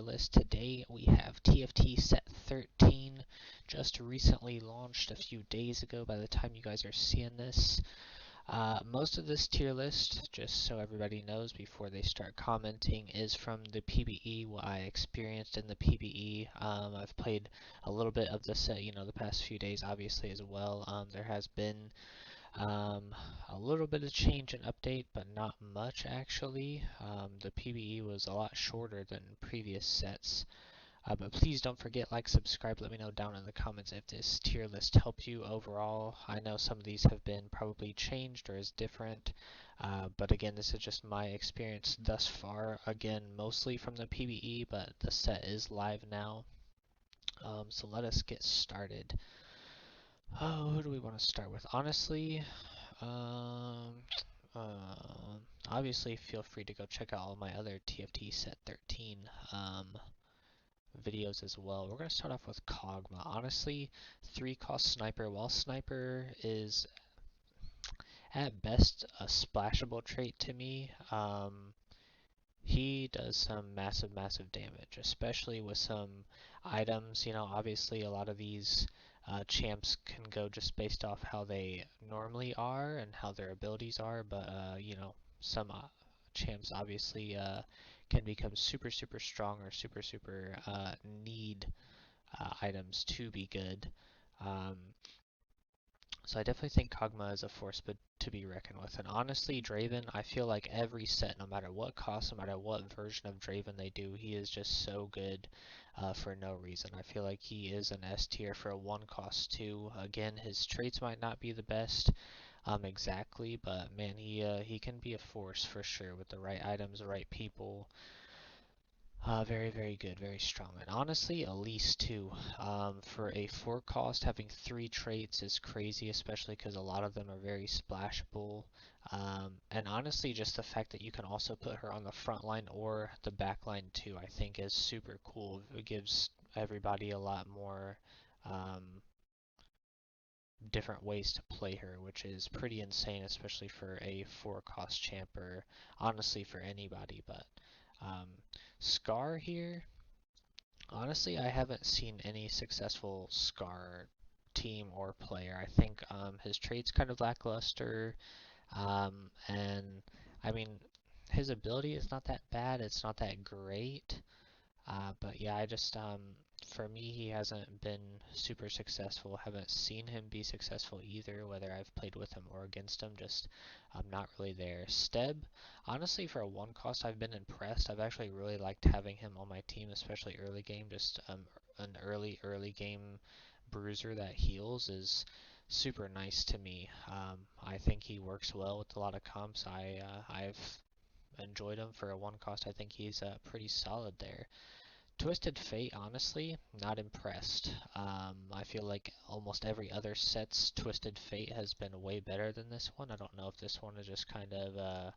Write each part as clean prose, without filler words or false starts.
list. Today we have TFT Set 13, just recently launched a few days ago by the time you guys are seeing this. Most of this tier list, just so everybody knows before they start commenting, is from the PBE, what I experienced in the PBE. I've played a little bit of the set, the past few days obviously as well. There has been a little bit of change and update, but not much actually. The PBE was a lot shorter than previous sets. But please don't forget, like, subscribe, let me know down in the comments if this tier list helped you overall. I know some of these have been probably changed or is different, but again, this is just my experience thus far. Again, mostly from the PBE, but the set is live now. So let us get started. Oh, who do we want to start with? Honestly, um, obviously feel free to go check out all my other TFT Set 13 videos as well. We're going to start off with Kog'Maw. Honestly, 3-cost Sniper, while Sniper is at best a splashable trait to me, he does some massive damage, especially with some items. Obviously a lot of these champs can go just based off how they normally are and how their abilities are, but some champs obviously can become super strong or super need items to be good. Um, so I definitely think Kog'Maw is a force but to be reckoned with. And honestly, Draven, I feel like every set, no matter what cost, no matter what version of Draven they do, he is just so good for no reason. I feel like he is an S tier for a 1-cost too. Again, his traits might not be the best exactly, but man, he can be a force for sure with the right items, the right people. Very good, very strong. And honestly, Elise too. For a 4-cost, having 3 traits is crazy, especially because a lot of them are very splashable. And honestly, just the fact that you can also put her on the front line or the back line too, I think is super cool. It gives everybody a lot more different ways to play her, which is pretty insane, especially for a 4-cost champ, or honestly for anybody. But Scar here, honestly, I haven't seen any successful Scar team or player. I think his trade's kind of lackluster, and I mean, his ability is not that bad, it's not that great, but yeah, I just, for me, he hasn't been super successful. Haven't seen him be successful either, whether I've played with him or against him. Just not really there. Steb, honestly, for a 1-cost, I've been impressed. I've actually really liked having him on my team, especially early game. Just an early game bruiser that heals is super nice to me. I think he works well with a lot of comps. I've enjoyed him for a 1-cost. I think he's pretty solid there. Twisted Fate, honestly, not impressed. I feel like almost every other set's Twisted Fate has been way better than this one. I don't know if this one is just kind of,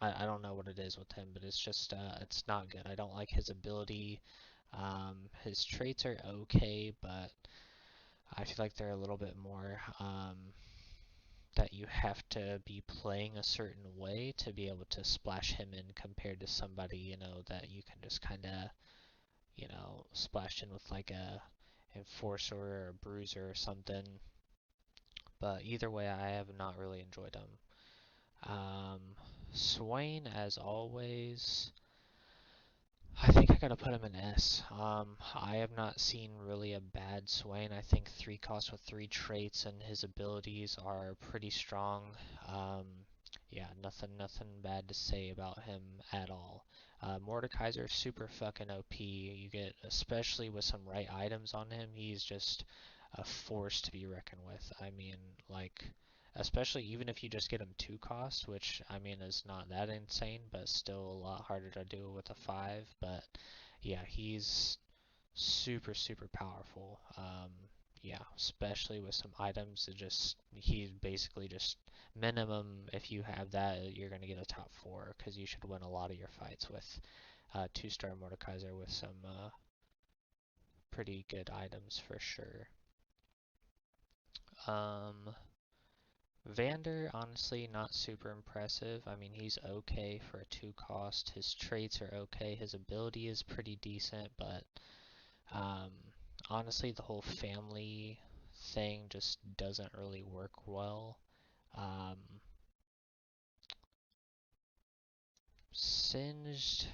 I don't know what it is with him, but it's just, it's not good. I don't like his ability. His traits are okay, but I feel like they're a little bit more, that you have to be playing a certain way to be able to splash him in compared to somebody, that you can just kind of, splash in with like a enforcer or a bruiser or something. But either way, I have not really enjoyed him. Swain, as always, I think I gotta put him in S. I have not seen really a bad Swain. I think 3-cost with 3 traits and his abilities are pretty strong. Yeah, nothing bad to say about him at all. Mordekaiser, super fucking OP. You get, especially with some right items on him, he's just a force to be reckoned with. I mean, like, especially even if you just get him 2-cost, which I mean is not that insane, but still a lot harder to do with a 5. But yeah, he's super powerful. Yeah, especially with some items, he's basically just minimum. If you have that, you're gonna get a top 4 because you should win a lot of your fights with 2-star Mordekaiser with some pretty good items for sure. Vander, honestly, not super impressive. I mean, he's okay for a 2 cost. His traits are okay. His ability is pretty decent, but um, honestly, the whole family thing just doesn't really work well. Um, Singed,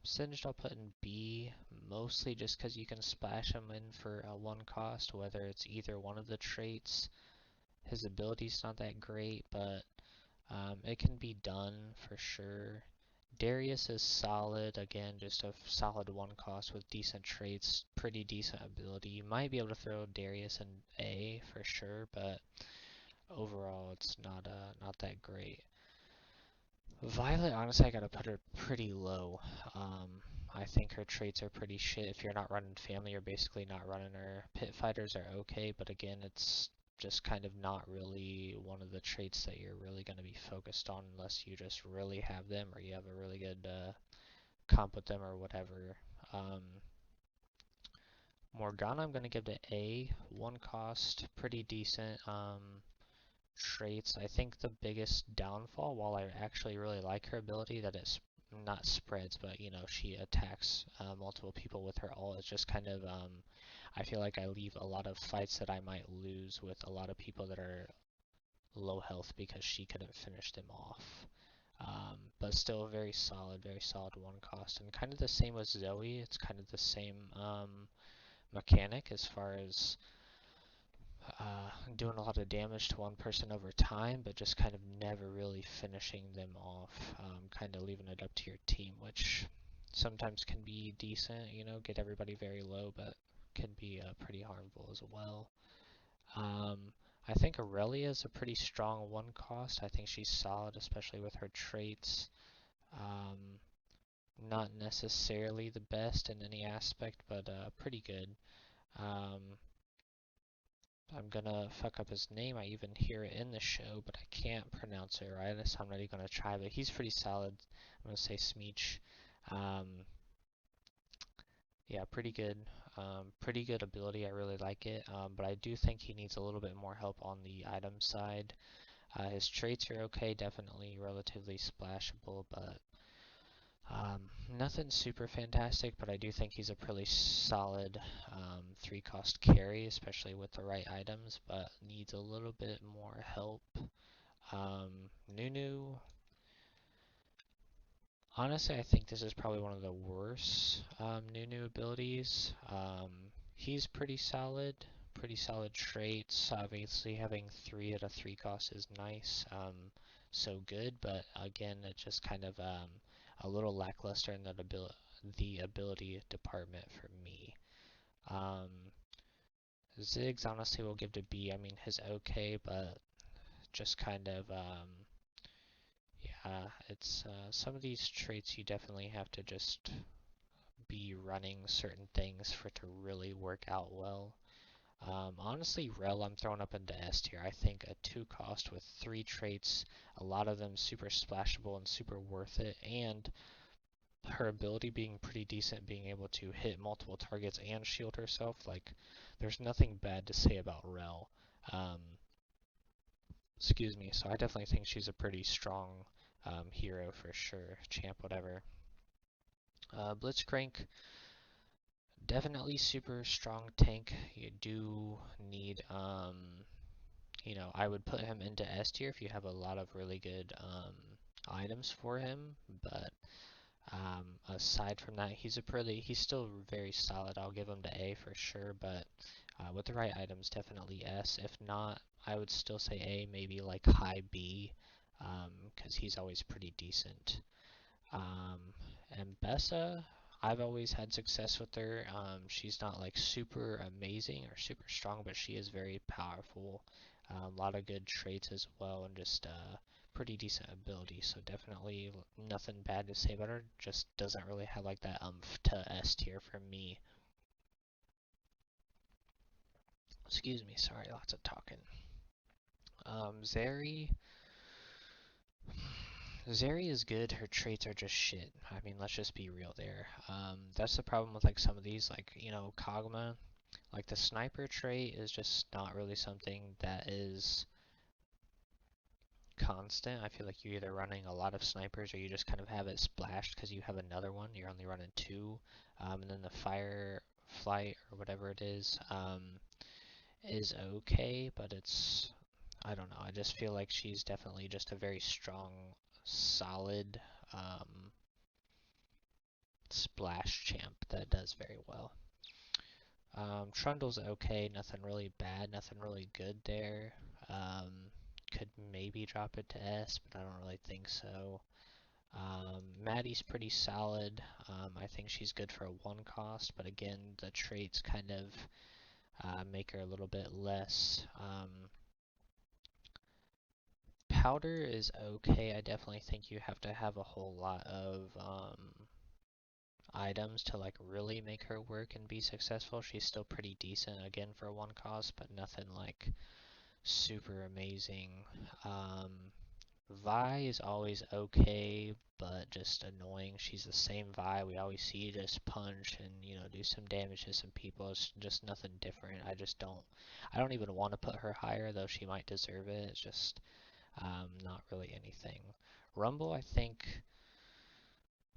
Singed I'll put in B, mostly just because you can splash him in for a 1 cost, whether it's either one of the traits. His ability's not that great, but it can be done for sure. Darius is solid, again, just a solid 1 cost with decent traits, pretty decent ability. You might be able to throw Darius in A for sure, but overall it's not that great. Violet, honestly, I gotta put her pretty low. I think her traits are pretty shit. If you're not running family, you're basically not running her. Pit fighters are okay, but again, it's just kind of not really one of the traits that you're really going to be focused on unless you just really have them or you have a really good comp with them or whatever. Um, Morgana, I'm going to give to A. 1 cost, pretty decent. Traits. I think the biggest downfall, while I actually really like her ability, that it's not spreads, but you know, she attacks multiple people with her ult. It's just kind of, I feel like I leave a lot of fights that I might lose with a lot of people that are low health because she couldn't finish them off. But still very solid 1 cost. And kind of the same with Zoe, it's kind of the same mechanic as far as doing a lot of damage to one person over time, but just kind of never really finishing them off, kind of leaving it up to your team, which sometimes can be decent, you know, get everybody very low, but can be pretty harmful as well. Um, I think Aurelia is a pretty strong 1 cost. I think she's solid, especially with her traits. Um, Not necessarily the best in any aspect, but pretty good. Um, I'm gonna fuck up his name. I even hear it in the show, but I can't pronounce it right, so I'm not even gonna try. But he's pretty solid. I'm gonna say Smeech. Um, yeah, pretty good. Pretty good ability. I really like it. But I do think he needs a little bit more help on the item side. His traits are okay, definitely relatively splashable, but um, nothing super fantastic, but I do think he's a pretty solid 3 cost carry, especially with the right items, but needs a little bit more help. Nunu, honestly, I think this is probably one of the worst Nunu abilities. He's pretty solid traits. Obviously, having 3 at a 3 cost is nice. So good, but again, it's just kind of a little lackluster in the ability department for me. Um, Ziggs, honestly, will give to B. I mean, his okay, but just kind of yeah, it's some of these traits you definitely have to just be running certain things for it to really work out well. Honestly, Rel I'm throwing up into S tier. I think a 2 cost with 3 traits, a lot of them super splashable and super worth it, and her ability being pretty decent, being able to hit multiple targets and shield herself. Like, there's nothing bad to say about Rel. Um, Excuse me. So I definitely think she's a pretty strong hero for sure. Champ, whatever. Blitzcrank, definitely super strong tank. You do need, you know, I would put him into S tier if you have a lot of really good items for him. But aside from that, he's still very solid. I'll give him to A for sure. But with the right items, definitely S. If not, I would still say A, maybe like high B, because he's always pretty decent. Um, and Bessa, I've always had success with her. She's not like super amazing or super strong, but she is very powerful. A lot of good traits as well, and just pretty decent ability. So definitely nothing bad to say about her. Just doesn't really have like that to S tier for me. Excuse me, sorry, lots of talking. Zeri. Zeri is good, her traits are just shit. I mean, let's just be real there. That's the problem with like some of these, like, you know, Kog'Maw. Like the sniper trait is just not really something that is constant. I feel like you're either running a lot of snipers or you just kind of have it splashed because you have another one. You're only running two. And then the fire flight or whatever it is okay, but it's, I don't know. I just feel like she's definitely just a very strong, solid splash champ that does very well. Trundle's okay, nothing really bad, nothing really good there. Could maybe drop it to S, but I don't really think so. Maddie's pretty solid. I think she's good for a one cost, but again, the traits kind of make her a little bit less. Powder is okay. I definitely think you have to have a whole lot of items to like really make her work and be successful. She's still pretty decent again for a one cost, but nothing like super amazing. Vi is always okay, but just annoying. She's the same Vi we always see, just punch and do some damage to some people. It's just nothing different. I don't even want to put her higher, though she might deserve it. It's just not really anything. Rumble, I think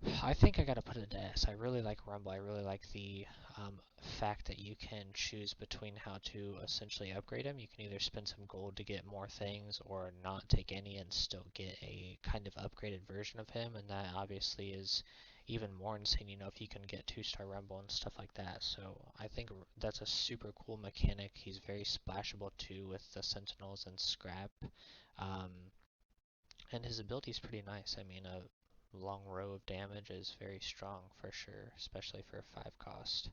I gotta put it to S. I really like Rumble. I really like the fact that you can choose between how to essentially upgrade him. You can either spend some gold to get more things or not take any and still get a kind of upgraded version of him, and that obviously is even more insane, if you can get 2-star Rumble and stuff like that. So I think that's a super cool mechanic. He's very splashable too with the Sentinels and Scrap. Um, and his ability is pretty nice. I mean, a long row of damage is very strong for sure, especially for a 5 cost.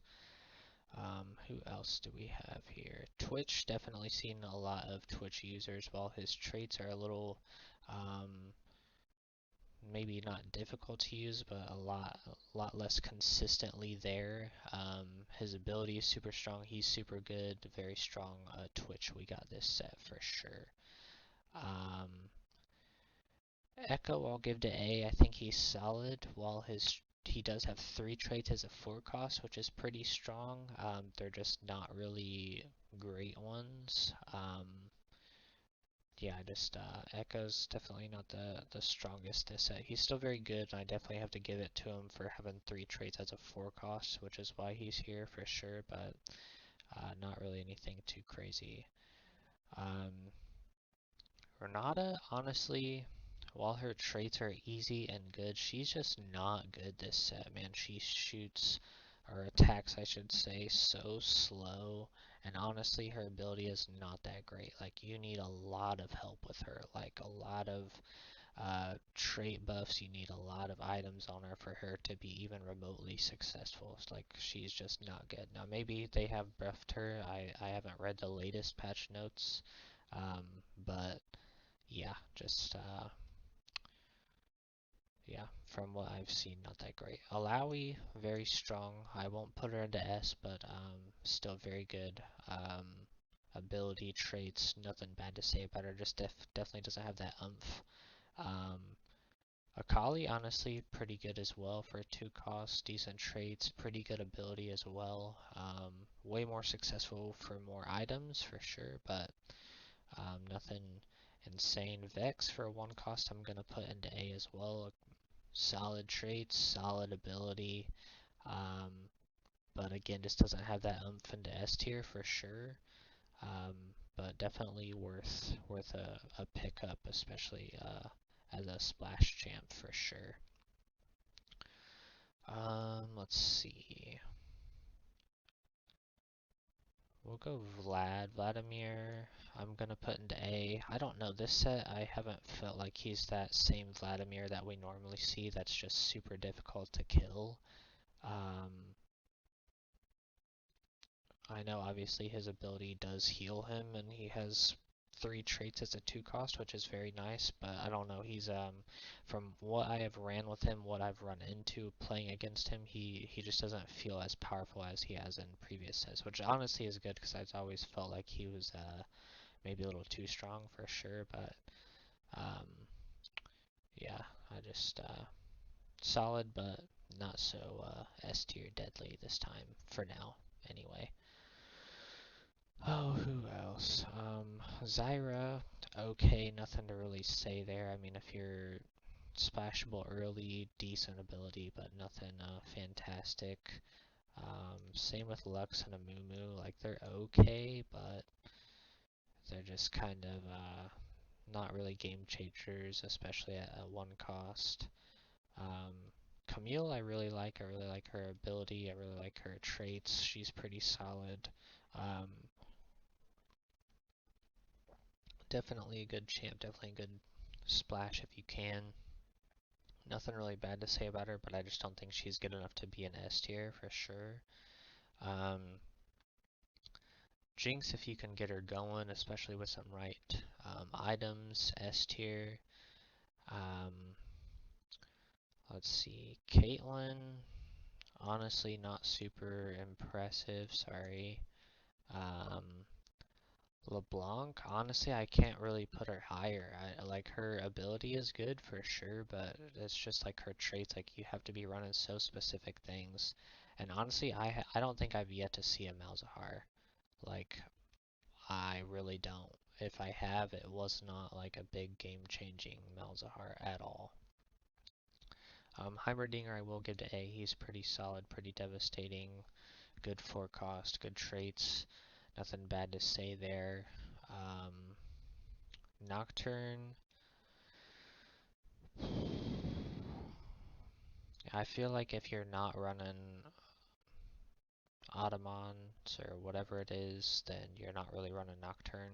Who else do we have here? Twitch, definitely seen a lot of Twitch users. While his traits are a little, maybe not difficult to use, but a lot less consistently there. His ability is super strong. He's super good. Very strong Twitch. We got this set for sure. Echo, I'll give to A. I think he's solid. While he does have 3 traits as a 4 cost, which is pretty strong. They're just not really great ones. Yeah, just Echo's definitely not the strongest this set. He's still very good, and I definitely have to give it to him for having 3 traits as a 4 cost, which is why he's here for sure, but not really anything too crazy. Renata, honestly, while her traits are easy and good, she's just not good this set, man. She shoots, or attacks, I should say, so slow, and honestly, her ability is not that great. Like, you need a lot of help with her, like a lot of trait buffs. You need a lot of items on her for her to be even remotely successful. It's like, she's just not good. Now, maybe they have buffed her. I haven't read the latest patch notes, but yeah, yeah, from what I've seen, not that great. Alawi, very strong. I won't put her into S, but still very good. Ability, traits, nothing bad to say about her. Just definitely doesn't have that umph. Um, Akali, honestly, pretty good as well for 2 costs. Decent traits, pretty good ability as well. Way more successful for more items for sure, but nothing insane. Vex for 1 cost I'm going to put into A as well. Solid traits, solid ability, but again just doesn't have that umph into S tier for sure. But definitely worth a pickup, especially as a splash champ for sure. Let's see. We'll go Vladimir. I'm gonna put into A. I don't know, this set I haven't felt like he's that same Vladimir that we normally see that's just super difficult to kill. I know obviously his ability does heal him and he has 3 traits as a 2 cost, which is very nice, but I don't know, he's from what I have ran with him, what I've run into playing against him, he just doesn't feel as powerful as he has in previous sets, which honestly is good because I've always felt like he was maybe a little too strong for sure, but um, yeah, I just solid, but not so S tier deadly this time for now anyway. Oh, who else? Zyra, okay, nothing to really say there. I mean, if you're splashable early, decent ability, but nothing fantastic. Same with Lux and Amumu, like they're okay, but they're just kind of not really game changers, especially at one cost. Um, Camille, I really like. I really like her ability. I really like her traits. She's pretty solid. Um, Definitely a good champ. Definitely a good splash if you can. Nothing really bad to say about her, but I just don't think she's good enough to be an S tier for sure. Um, Jinx, if you can get her going, especially with some right items, S tier. Um, let's see, Caitlyn, honestly not super impressive, sorry. Um, LeBlanc, honestly, I can't really put her higher. Like her ability is good for sure, but it's just like her traits. Like you have to be running so specific things. And honestly, I don't think I've yet to see a Malzahar. Like I really don't. If I have, it was not like a big game-changing Malzahar at all. Heimerdinger I will give to A. He's pretty solid, pretty devastating, good forecast, good traits. Nothing bad to say there. Nocturne, I feel like if you're not running Ottomans or whatever it is, then you're not really running Nocturne.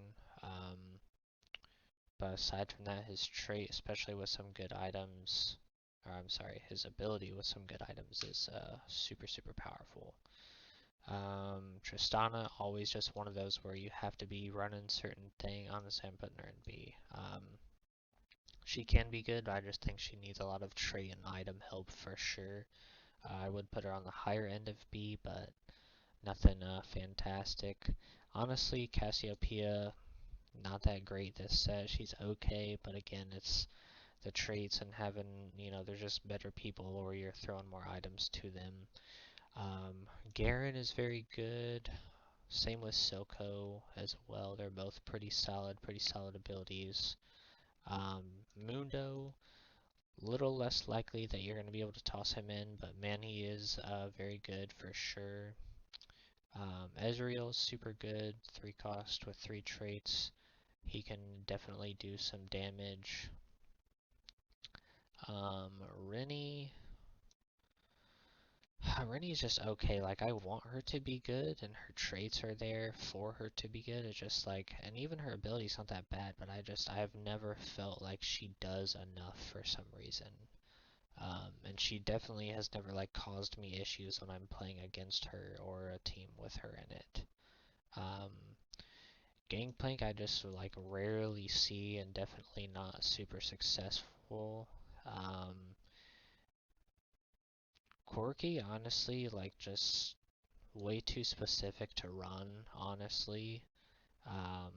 But aside from that, his trait, especially with some good items, or I'm sorry, his ability with some good items is super, super powerful. Tristana, always just one of those where you have to be running certain thing. Honestly, I'm putting her in B. She can be good, but I just think she needs a lot of trait and item help for sure. I would put her on the higher end of B, but nothing fantastic. Honestly, Cassiopeia, not that great this set. She's okay, but again, it's the traits and having, they're just better people where you're throwing more items to them. Garen is very good. Same with Silco as well. They're both pretty solid abilities. Um, Mundo, little less likely that you're going to be able to toss him in, but man, he is very good for sure. Ezreal is super good, 3 cost with 3 traits. He can definitely do some damage. Rennie. Rennie's just okay. Like, I want her to be good, and her traits are there for her to be good. It's just like, and even her ability's not that bad, but I've never felt like she does enough for some reason. And she definitely has never like caused me issues when I'm playing against her or a team with her in it. Um, Gangplank I just like rarely see and definitely not super successful. Um, Corki honestly like just way too specific to run honestly. Um,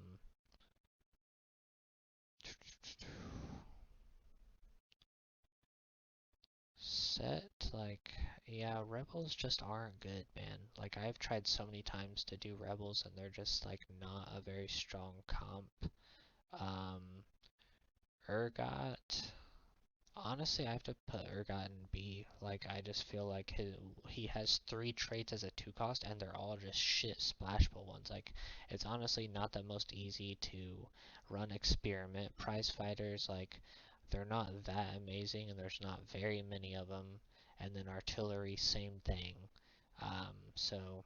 Set, like, yeah, Rebels just aren't good, man. Like, I've tried so many times to do Rebels, and they're just, like, not a very strong comp. Um, Urgot, honestly, I have to put Urgot in B. Like, I just feel like he has 3 traits as a 2 cost, and they're all just shit splashable ones. Like, it's honestly not the most easy to run experiment prize fighters. Like, they're not that amazing, and there's not very many of them. And then artillery, same thing. So,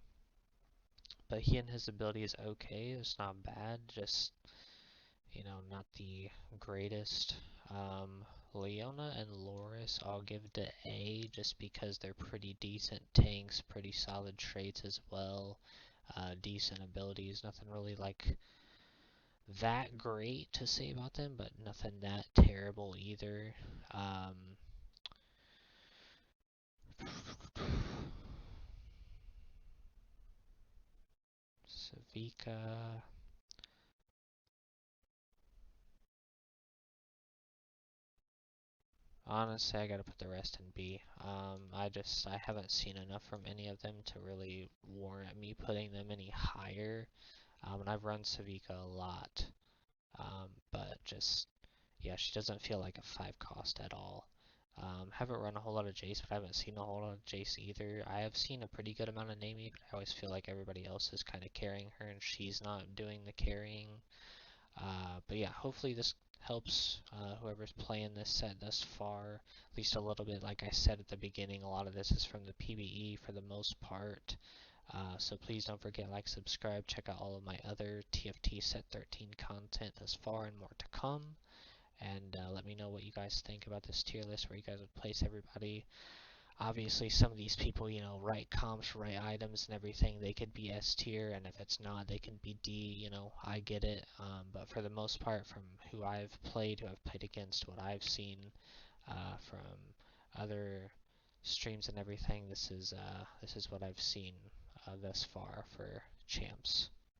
but he and his ability is okay. It's not bad. Just not the greatest. Leona and Loris I'll give to A just because they're pretty decent tanks, pretty solid traits as well, decent abilities. Nothing really like that great to say about them, but nothing that terrible either. Savika. Honestly, I gotta put the rest in B. I haven't seen enough from any of them to really warrant me putting them any higher. And I've run Savika a lot, but just yeah, she doesn't feel like a 5 cost at all. Haven't run a whole lot of Jace, but I haven't seen a whole lot of Jace either. I have seen a pretty good amount of Namie, but I always feel like everybody else is kind of carrying her and she's not doing the carrying. But yeah, hopefully this helps whoever's playing this set thus far, at least a little bit. Like I said at the beginning, a lot of this is from the PvE for the most part. So please don't forget, like, subscribe, check out all of my other TFT Set 13 content thus far and more to come. And let me know what you guys think about this tier list, where you guys would place everybody. Obviously, some of these people, you know, right comps, right items and everything, they could be S tier, and if it's not, they can be D, you know, I get it. But for the most part, from who I've played, against, what I've seen from other streams and everything, this is what I've seen thus far for champs.